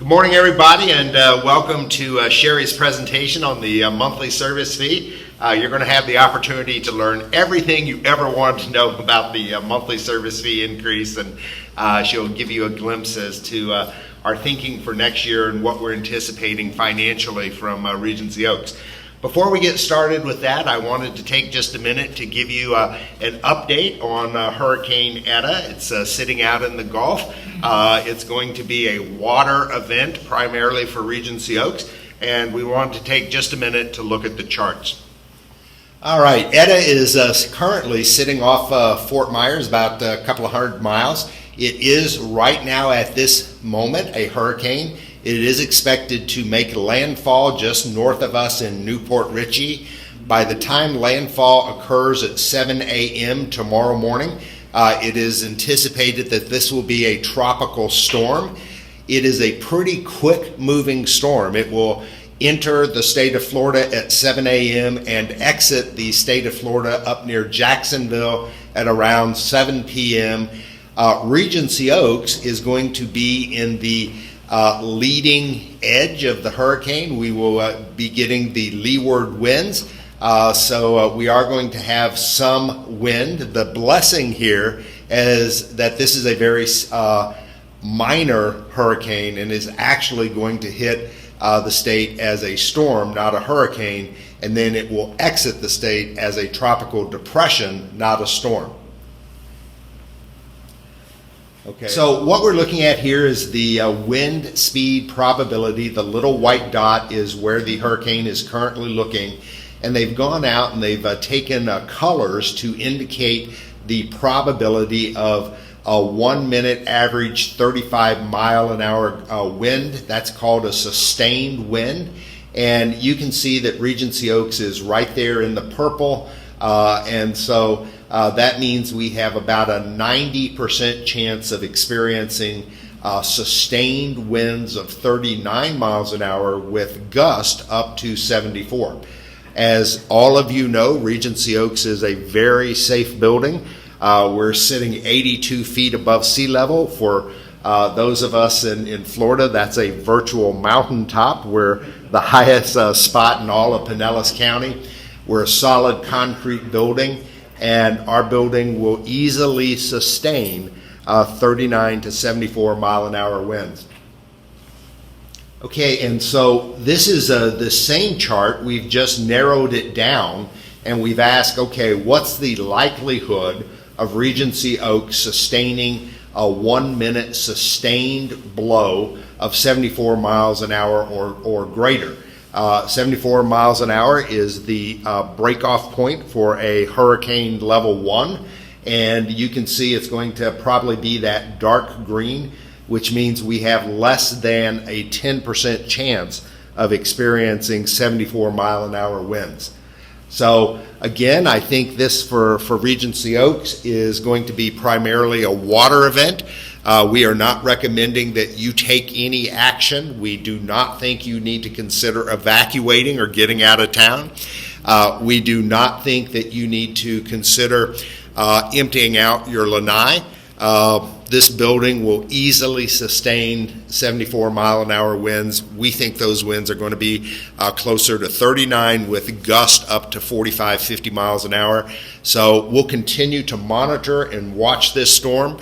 Good morning, everybody, and welcome to Sherry's presentation on the monthly service fee. You're going to have the opportunity to learn everything you ever wanted to know about the monthly service fee increase, and she'll give you a glimpse as to our thinking for next year and what we're anticipating financially from Regency Oaks. Before we get started with that, I wanted to take just a minute to give you an update on Hurricane Eta. It's sitting out in the Gulf. It's going to be a water event primarily for Regency Oaks, and we want to take just a minute to look at the charts. All right, Eta is currently sitting off Fort Myers, about a couple of 100 miles. It is right now at this moment a hurricane. It is expected to make landfall just north of us in Newport Richey. By the time landfall occurs at 7 a.m. tomorrow morning, it is anticipated that this will be a tropical storm. It is a pretty quick moving storm. It will enter the state of Florida at 7 a.m. and exit the state of Florida up near Jacksonville at around 7 p.m. Regency Oaks is going to be in the leading edge of the hurricane. We will be getting the leeward winds, so we are going to have some wind. The blessing here is that this is a very minor hurricane and is actually going to hit the state as a storm, not a hurricane, and then it will exit the state as a tropical depression, not a storm. Okay. So what we're looking at here is the wind speed probability. The little white dot is where the hurricane is currently looking, and they've gone out and they've taken colors to indicate the probability of a 1 minute average 35 mile an hour wind. That's called a sustained wind, and you can see that Regency Oaks is right there in the purple, and so that means we have about a 90% chance of experiencing sustained winds of 39 miles an hour with gust up to 74. As all of you know, Regency Oaks is a very safe building. We're sitting 82 feet above sea level. For those of us in Florida, that's a virtual mountaintop. We're the highest spot in all of Pinellas County. We're a solid concrete building, and our building will easily sustain 39 to 74 mile an hour winds. Okay, and so this is the same chart. We've just narrowed it down, and we've asked, okay, what's the likelihood of Regency Oaks sustaining a 1 minute sustained blow of 74 miles an hour or greater? 74 miles an hour is the breakoff point for a hurricane level 1, and you can see it's going to probably be that dark green, which means we have less than a 10% chance of experiencing 74 mile an hour winds. So again, I think this for Regency Oaks is going to be primarily a water event. We are not recommending that you take any action. We do not think you need to consider evacuating or getting out of town. We do not think that you need to consider emptying out your lanai. This building will easily sustain 74 mile an hour winds. We think those winds are going to be closer to 39 with gust up to 45, 50 miles an hour. So we'll continue to monitor and watch this storm.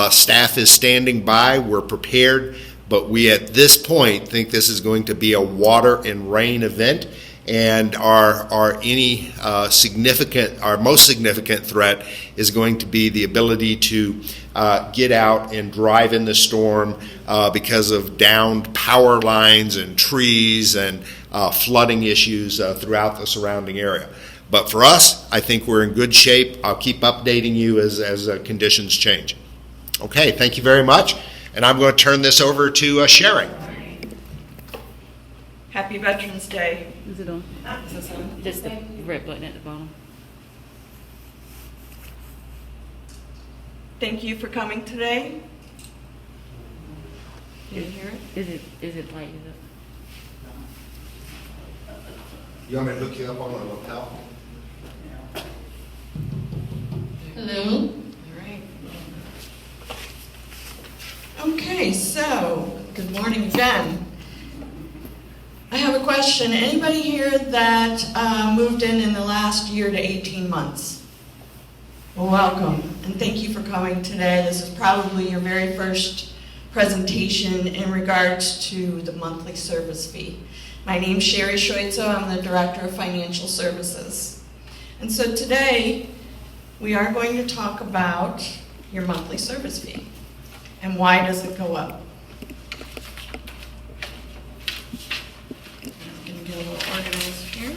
Staff is standing by. We're prepared, but we at this point think this is going to be a water and rain event, and our most significant threat is going to be the ability to get out and drive in the storm because of downed power lines and trees and flooding issues throughout the surrounding area. But for us, I think we're in good shape. I'll keep updating you as conditions change. Okay, thank you very much, and I'm going to turn this over to Sherry. Happy Veterans Day. Is it on? Is this on? Just the red button at the bottom. Thank you for coming today. You didn't hear it? Is it light? You want me to look you up on the lapel? Hello. All right. Okay, so Good morning again. I have a question. Anybody here that moved in the last year to 18 months? Well, welcome, and thank you for coming today. This is probably your very first presentation in regards to the monthly service fee. My name's Sherry Schweitzer. I'm the Director of Financial Services. And so today, we are going to talk about your monthly service fee and why does it go up. I'm going to get a little organized here.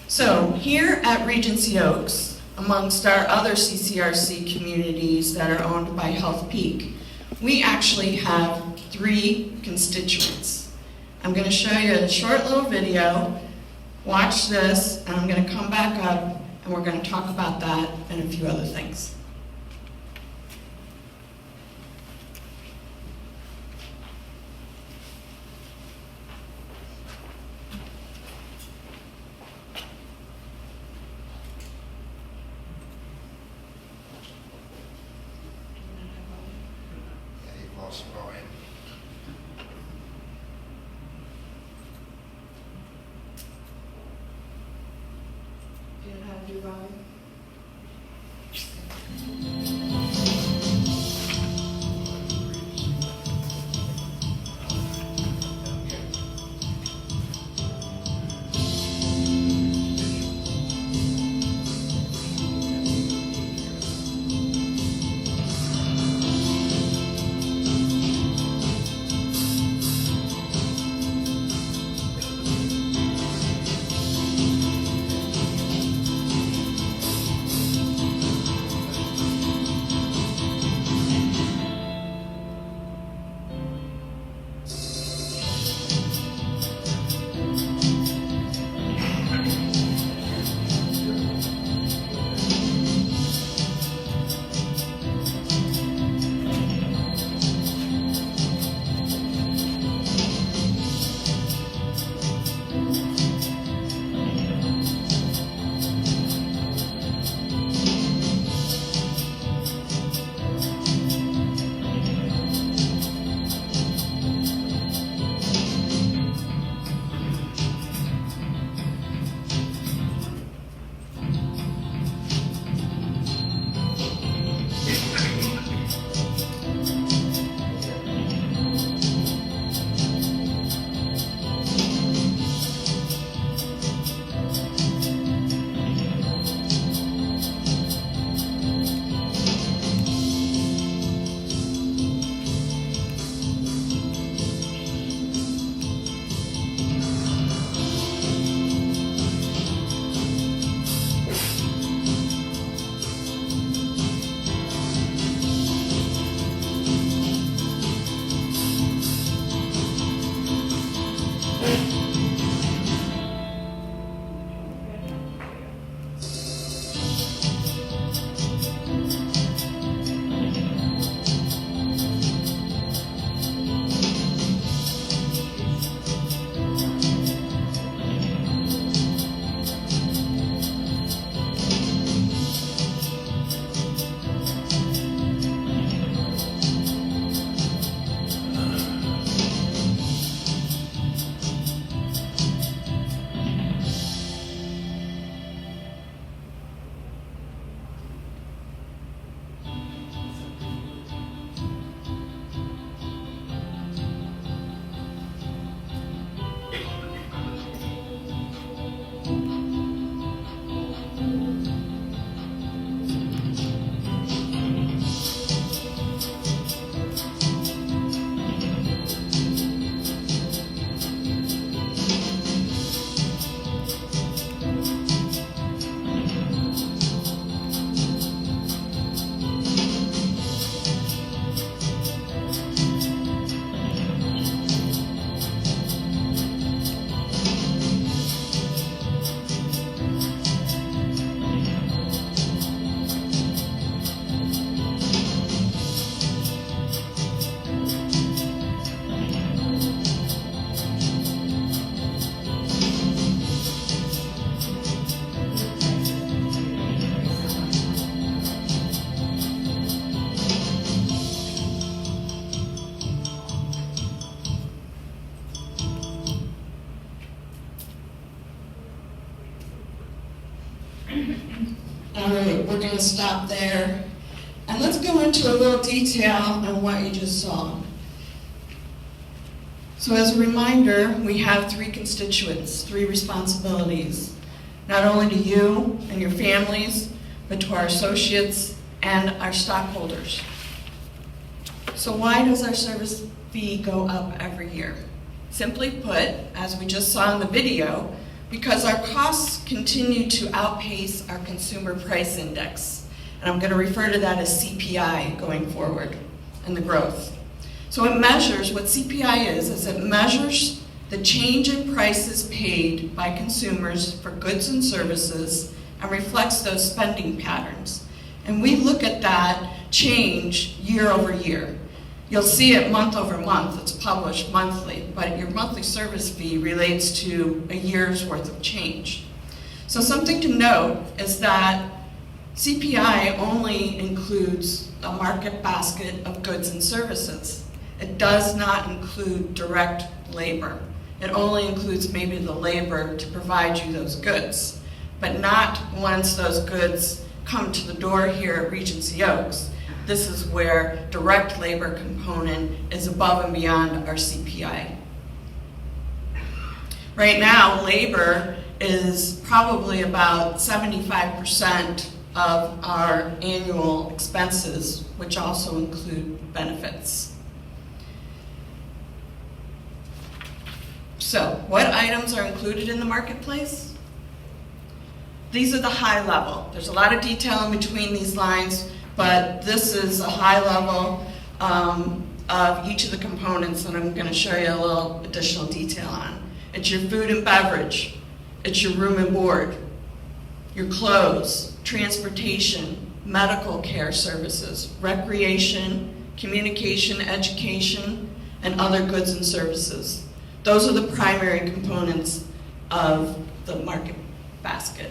So here at Regency Oaks, amongst our other CCRC communities that are owned by Health Peak, we actually have 3 constituents. I'm going to show you a short little video. Watch this, and I'm going to come back up, and we're going to talk about that and a few other things. Yeah, you've lost Brian. Do you know how to do Ryan? we're going to stop there. And let's go into a little detail on what you just saw. So as a reminder, we have three constituents, three responsibilities, not only to you and your families, but to our associates and our stockholders. So why does our service fee go up every year? Simply put, as we just saw in the video, because our costs continue to outpace our consumer price index. And I'm going to refer to that as CPI going forward, and the growth. So it measures, what CPI is it measures the change in prices paid by consumers for goods and services and reflects those spending patterns. And we look at that change year over year. You'll see it month over month, it's published monthly, but your monthly service fee relates to a year's worth of change. So something to note is that CPI only includes a market basket of goods and services. It does not include direct labor. It only includes maybe the labor to provide you those goods, but not once those goods come to the door here at Regency Oaks. This is where direct labor component is above and beyond our CPI. Right now, labor is probably about 75% of our annual expenses, which also include benefits. So, what items are included in the marketplace? These are the high level. There's a lot of detail in between these lines, but this is a high level of each of the components that I'm going to show you a little additional detail on. It's your food and beverage, it's your room and board, your clothes, transportation, medical care services, recreation, communication, education, and other goods and services. Those are the primary components of the market basket.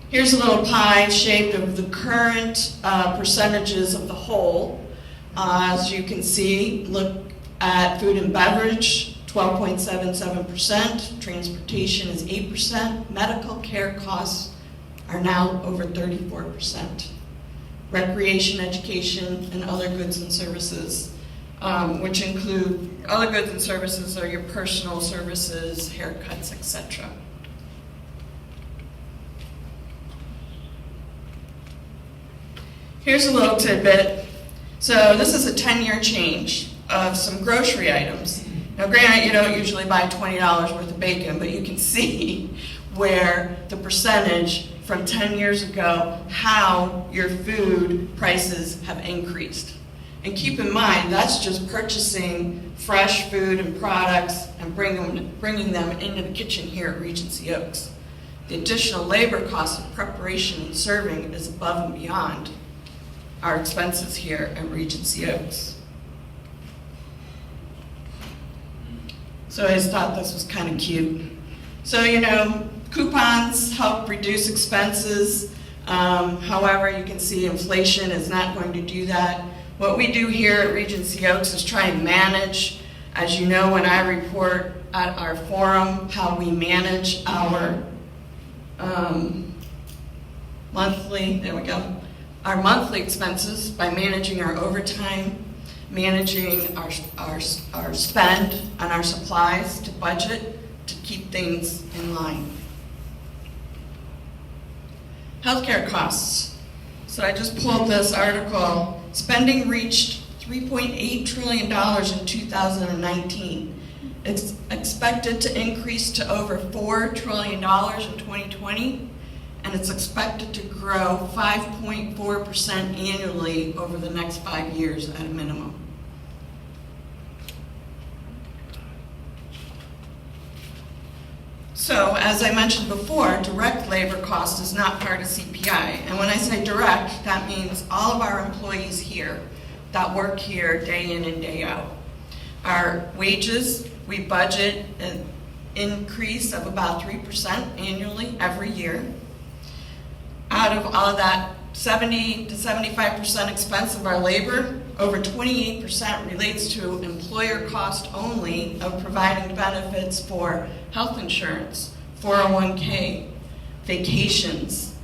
Here's a little pie shaped of the current percentages of the whole. As you can see, look at food and beverage, 12.77%, transportation is 8%, medical care costs are now over 34%. Recreation, education, and other goods and services, which include other goods and services are your personal services, haircuts, etc. Here's a little tidbit. So this is a 10-year change of some grocery items. Now granted, you don't usually buy $20 worth of bacon, but you can see where the percentage from 10 years ago, how your food prices have increased. And keep in mind, that's just purchasing fresh food and products and bringing them into the kitchen here at Regency Oaks. The additional labor cost of preparation and serving is above and beyond our expenses here at Regency Oaks. So I just thought this was kind of cute. So, coupons help reduce expenses. However, you can see inflation is not going to do that. What we do here at Regency Oaks is try and manage, as you know, when I report at our forum, how we manage our our monthly expenses by managing our overtime, managing our spend on our supplies to budget to keep things in line. Healthcare costs. So I just pulled this article. Spending reached $3.8 trillion in 2019. It's expected to increase to over $4 trillion in 2020, and it's expected to grow 5.4% annually over the next 5 years at a minimum. So, as I mentioned before, direct labor cost is not part of CPI. And when I say direct, that means all of our employees here that work here day in and day out. Our wages, we budget an increase of about 3% annually every year. Out of all of that 70 to 75% expense of our labor, over 28% relates to employer cost only of providing benefits for health insurance, 401k, vacations,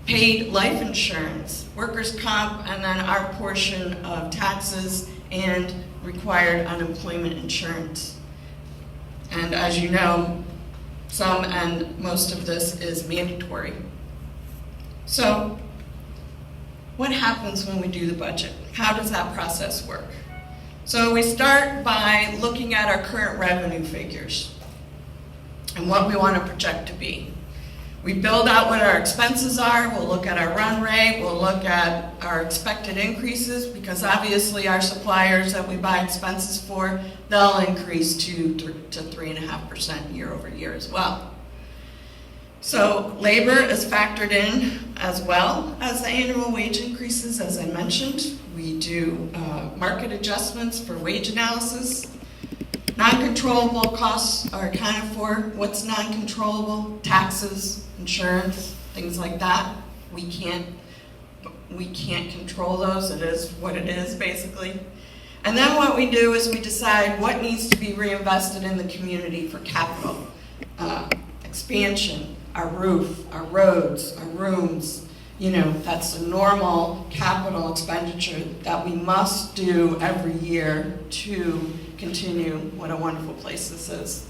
paid life insurance, workers' comp, and then our portion of taxes and required unemployment insurance. And as you know, some and most of this is mandatory. So, what happens when we do the budget? How does that process work? So we start by looking at our current revenue figures and what we want to project to be. We build out what our expenses are, we'll look at our run rate, we'll look at our expected increases, because obviously our suppliers that we buy expenses for, they'll increase to 3.5% year over year as well. So labor is factored in as well as the annual wage increases, as I mentioned. We do market adjustments for wage analysis. Non-controllable costs are accounted for. What's non-controllable? Taxes, insurance, things like that. We can't control those. It is what it is, basically. And then what we do is we decide what needs to be reinvested in the community for capital, expansion, our roof, our roads, our rooms. You know, that's a normal capital expenditure that we must do every year to continue what a wonderful place this is.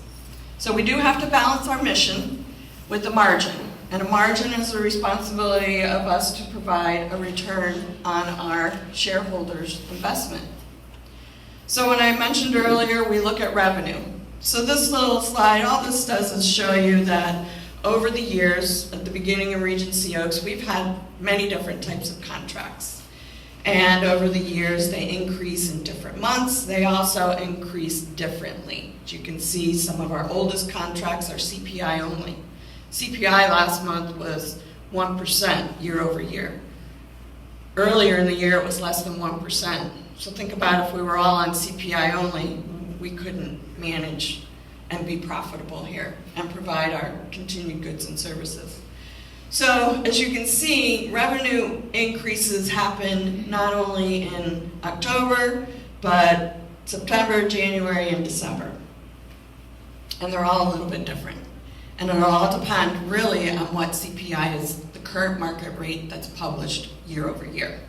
So we do have to balance our mission with the margin. And a margin is the responsibility of us to provide a return on our shareholders' investment. So when I mentioned earlier, we look at revenue. So this little slide, all this does is show you that over the years, at the beginning of Regency Oaks, we've had many different types of contracts. And over the years, they increase in different months. They also increase differently. As you can see, some of our oldest contracts are CPI only. CPI last month was 1% year over year. Earlier in the year, it was less than 1%. So think about if we were all on CPI only, we couldn't manage and be profitable here and provide our continued goods and services. So as you can see, revenue increases happen not only in October, but September, January, and December. And they're all a little bit different. And it'll all depend really on what CPI is, the current market rate that's published year over year.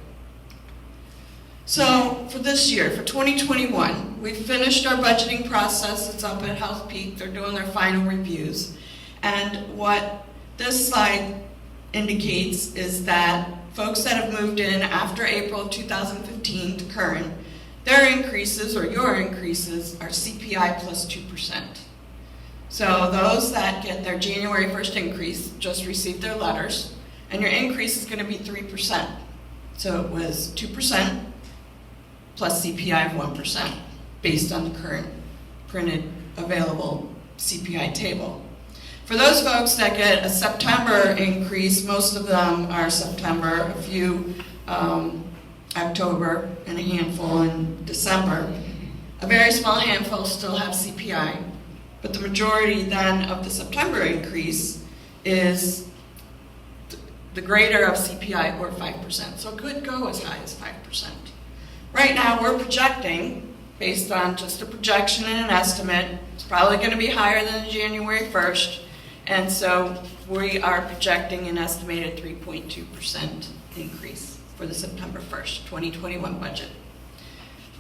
So for this year, for 2021, we finished our budgeting process. It's up at Health Peak. They're doing their final reviews. And what this slide indicates is that folks that have moved in after April of 2015 to current, their increases or your increases are CPI plus 2%. So those that get their January 1st increase just received their letters, and your increase is going to be 3%. So it was 2% plus CPI of 1% based on the current printed available CPI table. For those folks that get a September increase, most of them are September, a few October, and a handful in December. A very small handful still have CPI, but the majority then of the September increase is the greater of CPI or 5%. So it could go as high as 5%. Right now we're projecting, based on just a projection and an estimate, it's probably going to be higher than January 1st. And so we are projecting an estimated 3.2% increase for the September 1st, 2021 budget.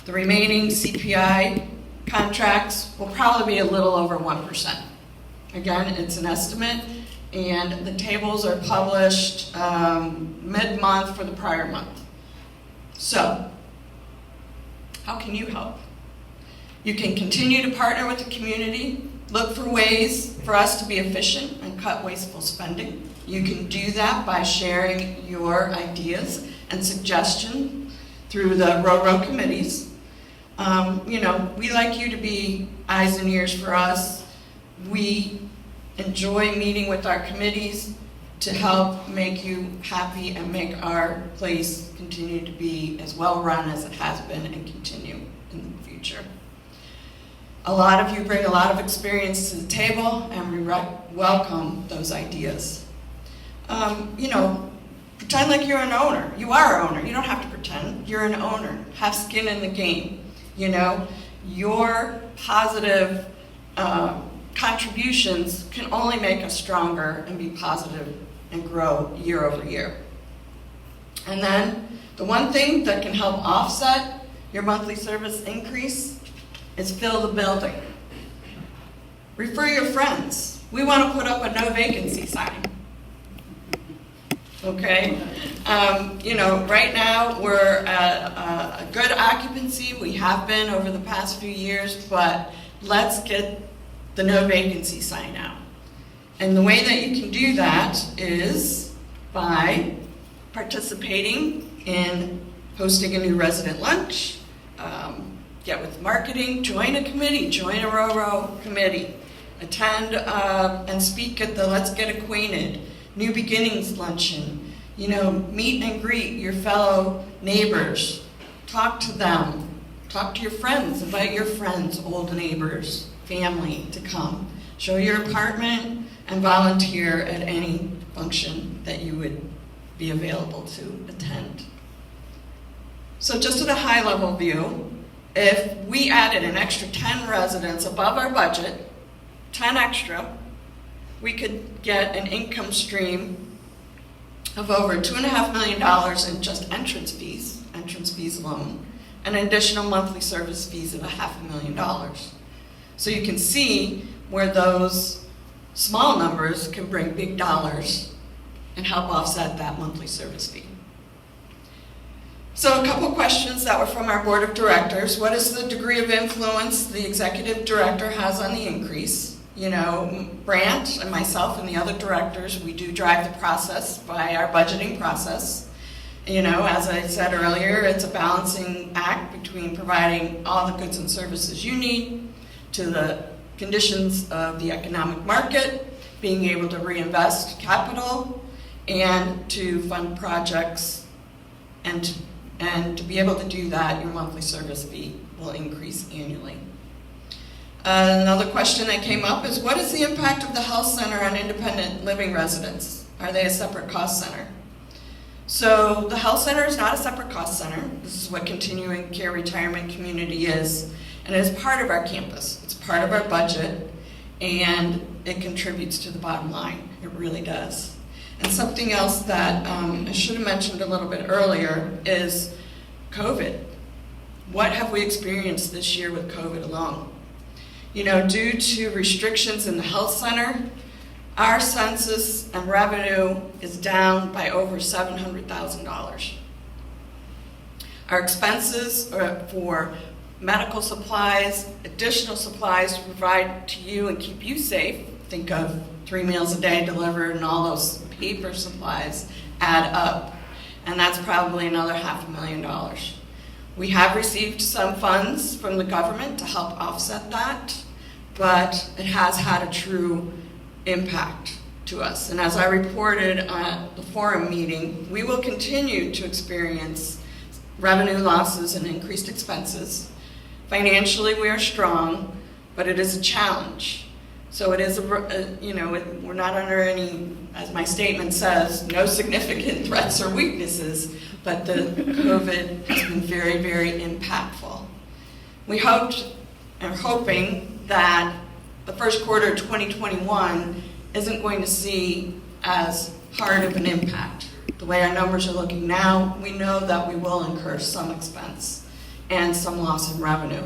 The remaining CPI contracts will probably be a little over 1%. Again, it's an estimate, and the tables are published mid-month for the prior month. So, how can you help? You can continue to partner with the community, look for ways for us to be efficient and cut wasteful spending. You can do that by sharing your ideas and suggestions through the row committees. We like you to be eyes and ears for us. We enjoy meeting with our committees to help make you happy and make our place continue to be as well run as it has been and continue in the future. A lot of you bring a lot of experience to the table, and we welcome those ideas. Pretend like you're an owner. You are an owner. You don't have to pretend. You're an owner. Have skin in the game. Your positive contributions can only make us stronger and be positive and grow year over year. And then the one thing that can help offset your monthly service increase is fill the building. Refer your friends. We want to put up a no vacancy sign. Okay? Right now we're at a good occupancy. We have been over the past few years, but let's get the no vacancy sign out. And the way that you can do that is by participating in hosting a new resident lunch, get with marketing, join a committee, join a RORO committee, attend and speak at the Let's Get Acquainted, New Beginnings luncheon, meet and greet your fellow neighbors, talk to them, talk to your friends, invite your friends, old neighbors, family to come, show your apartment, and volunteer at any function that you would be available to attend. So just at a high level view, if we added an extra 10 residents above our budget, 10 extra, we could get an income stream of over $2.5 million in just entrance fees alone, and additional monthly service fees of $500,000. So you can see where those small numbers can bring big dollars and help offset that monthly service fee. So a couple questions that were from our board of directors. What is the degree of influence the executive director has on the increase? Brant and myself and the other directors, we do drive the process by our budgeting process. As I said earlier, it's a balancing act between providing all the goods and services you need to the conditions of the economic market, being able to reinvest capital, and to fund projects. And to be able to do that, your monthly service fee will increase annually. Another question that came up is, what is the impact of the health center on independent living residents? Are they a separate cost center? So the health center is not a separate cost center. This is what continuing care retirement community is. And it is part of our campus. It's part of our budget, and it contributes to the bottom line. It really does. And something else that I should have mentioned a little bit earlier is COVID. What have we experienced this year with COVID alone? Due to restrictions in the health center, our census and revenue is down by over $700,000. Our expenses for medical supplies, additional supplies to provide to you and keep you safe, think of 3 meals a day delivered and all those paper supplies add up. And that's probably another $500,000. We have received some funds from the government to help offset that, but it has had a true impact to us. And as I reported at the forum meeting, we will continue to experience revenue losses and increased expenses. Financially, we are strong, but it is a challenge. So it is, we're not under any, as my statement says, no significant threats or weaknesses, but the COVID has been very, very impactful. We are hoping that the first quarter of 2021 isn't going to see as hard of an impact. The way our numbers are looking now, we know that we will incur some expense and some loss in revenue.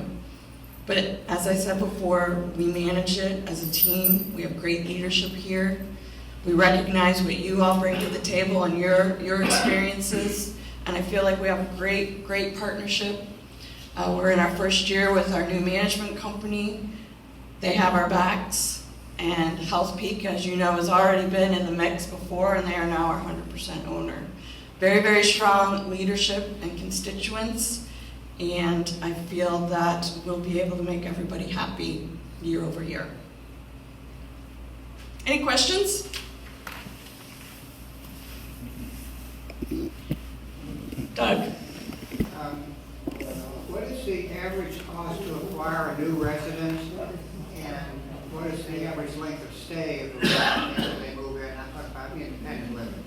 But as I said before, we manage it as a team. We have great leadership here. We recognize what you all bring to the table and your experiences. And I feel like we have a great, great partnership. We're in our first year with our new management company. They have our backs. And HealthPeak, as you know, has already been in the mix before, and they are now our 100% owner. Very, very strong leadership and constituents. And I feel that we'll be able to make everybody happy year over year. Any questions? Doug? What is the average cost to acquire a new residence, and what is the average length of stay of the resident after they move in? I'm talking about independent living.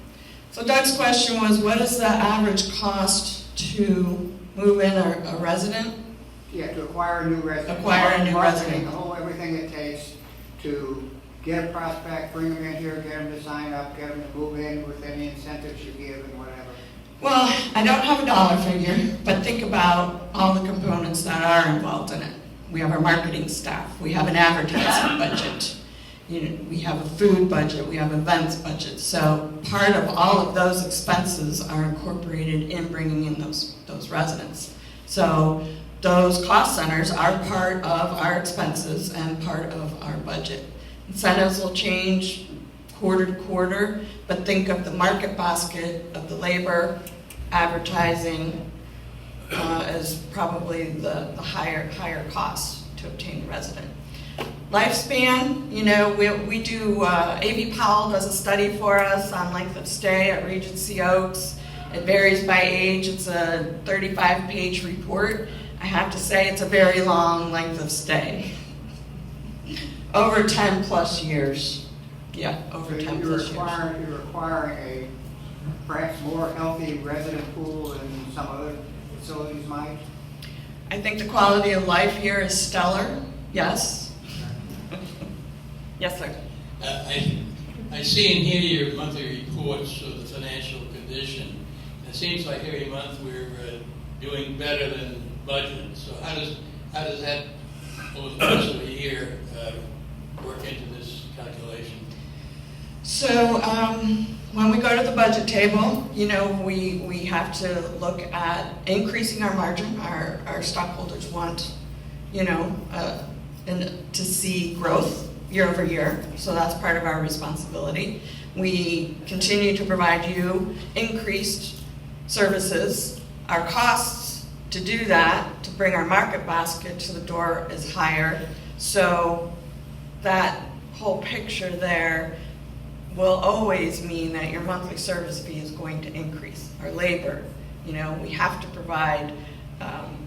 So Doug's question was, what is the average cost to move in a resident? Yeah, to acquire a new resident. Acquire a new Marketing, resident. everything it takes to get a prospect, bring them in here, get them to sign up, get them to move in with any incentives you give and whatever? Well, I don't have a dollar figure, but think about all the components that are involved in it. We have our marketing staff, we have an advertising budget, we have a food budget, we have events budget. So part of all of those expenses are incorporated in bringing in those residents. So those cost centers are part of our expenses and part of our budget. Incentives will change quarter to quarter, but think of the market basket of the labor, advertising as probably the higher cost to obtain a resident. Lifespan, we do, A.V. Powell does a study for us on length of stay at Regency Oaks. It varies by age. It's a 35-page report. I have to say it's a very long length of stay. Over 10 plus years. Yeah, over 10 plus years. You're requiring a perhaps more healthy resident pool than some other facilities might? I think the quality of life here is stellar, yes. Yes, sir. I see and hear your monthly reports of the financial condition. It seems like every month we're doing better than budgeted. So how does that over the course of a year work into this calculation? So when we go to the budget table, we have to look at increasing our margin. Our stockholders want, to see growth year over year. So that's part of our responsibility. We continue to provide you increased services. Our costs to do that, to bring our market basket to the door, is higher. So that whole picture there will always mean that your monthly service fee is going to increase. Our labor, we have to provide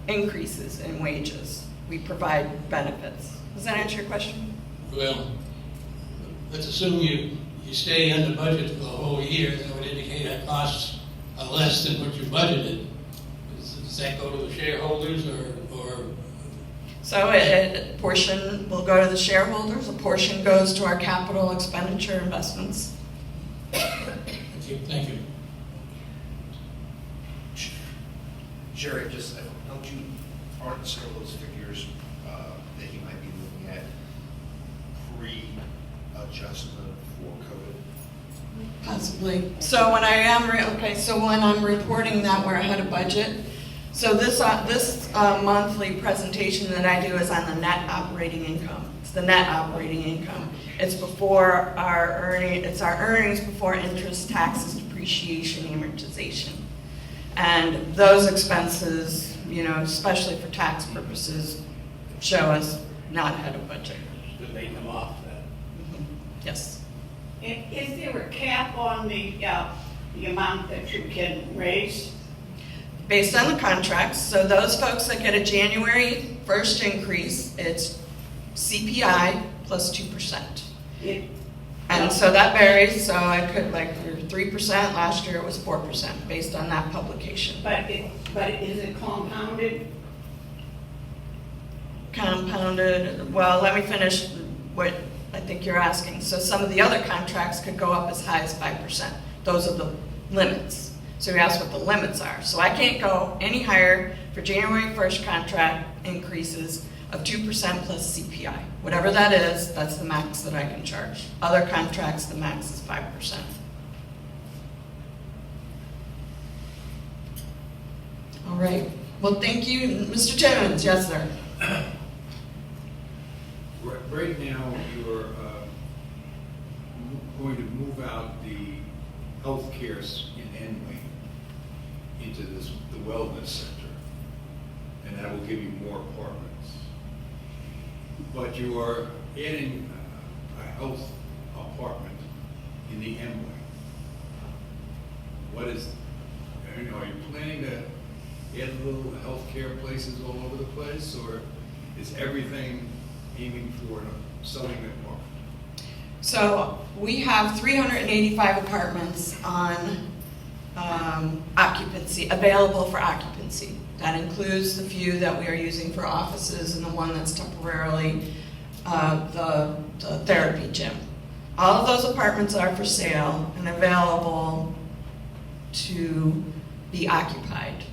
increases in wages. We provide benefits. Does that answer your question? Well, let's assume you stay under budget for the whole year. That would indicate our costs are less than what you budgeted. Does that go to the shareholders or? So a portion will go to the shareholders, a portion goes to our capital expenditure investments. Thank you. Sherry, aren't some of those figures that you might be looking at pre-adjustment for COVID? Possibly. So when when I'm reporting that we're ahead of budget, so this monthly presentation that I do is on the net operating income. It's the net operating income. It's before our earnings before interest, taxes, depreciation, amortization. And those expenses, especially for tax purposes, show us not ahead of budget. Did they come off that? Yes. Is there a cap on the amount that you can raise? Based on the contracts, so those folks that get a January 1st increase, it's CPI plus 2%. And so that varies, so I could, for 3%, last year it was 4%, based on that publication. But is it compounded? Compounded, well, let me finish what I think you're asking. So some of the other contracts could go up as high as 5%. Those are the limits. So you asked what the limits are. So I can't go any higher for January 1st contract increases of 2% plus CPI. Whatever that is, that's the max that I can charge. Other contracts, the max is 5%. All right. Well, thank you. Mr. Timmons, yes, sir. Right now, you're going to move out the healthcare in Enway into the wellness center, and that will give you more apartments. But you are adding a health apartment in the Enway. Are you planning to add little healthcare places all over the place, or is everything aiming for selling an apartment? So we have 385 apartments on occupancy, available for occupancy. That includes the few that we are using for offices and the one that's temporarily the therapy gym. All of those apartments are for sale and available to be occupied.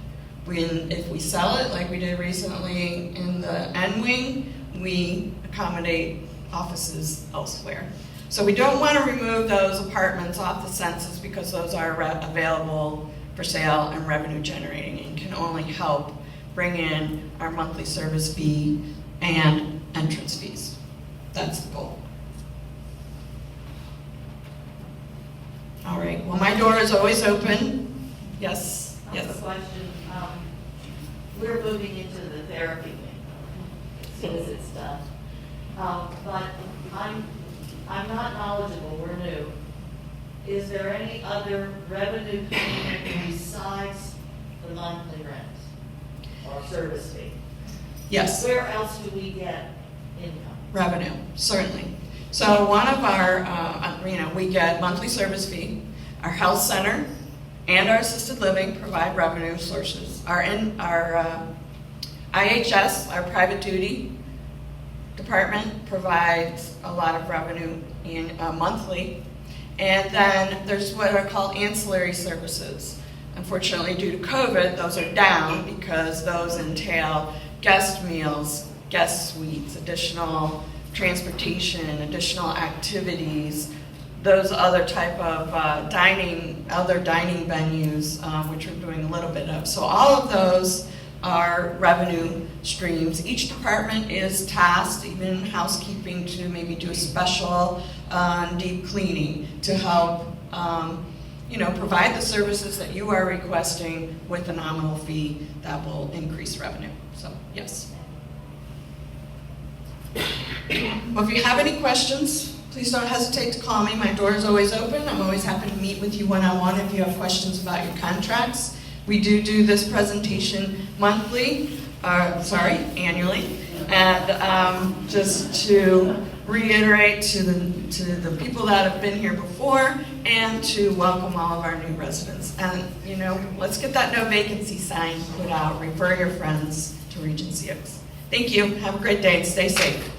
If we sell it, like we did recently in the N wing, we accommodate offices elsewhere. So we don't want to remove those apartments off the census because those are available for sale and revenue generating and can only help bring in our monthly service fee and entrance fees. That's the goal. All right, well, my door is always open. Yes, I have a yes. question. We're moving into the therapy wing as soon as it's done. But I'm not knowledgeable, we're new. Is there any other revenue coming besides the monthly rent or service fee? Yes. Where else do we get income? Revenue, certainly. So one of our, we get monthly service fee. Our health center and our assisted living provide revenue sources. Our IHS, our private duty department, provides a lot of revenue monthly. And then there's what are called ancillary services. Unfortunately, due to COVID, those are down because those entail guest meals, guest suites, additional transportation, additional activities, those other type of other dining venues, which we're doing a little bit of. So all of those are revenue streams. Each department is tasked, even housekeeping, to maybe do a special deep cleaning to help provide the services that you are requesting with a nominal fee that will increase revenue. So, yes. Well, if you have any questions, please don't hesitate to call me. My door is always open. I'm always happy to meet with you one-on-one if you have questions about your contracts. We do this presentation annually. And just to reiterate to the people that have been here before and to welcome all of our new residents. And, let's get that no vacancy sign put out. Refer your friends to Regency Oaks. Thank you. Have a great day and stay safe.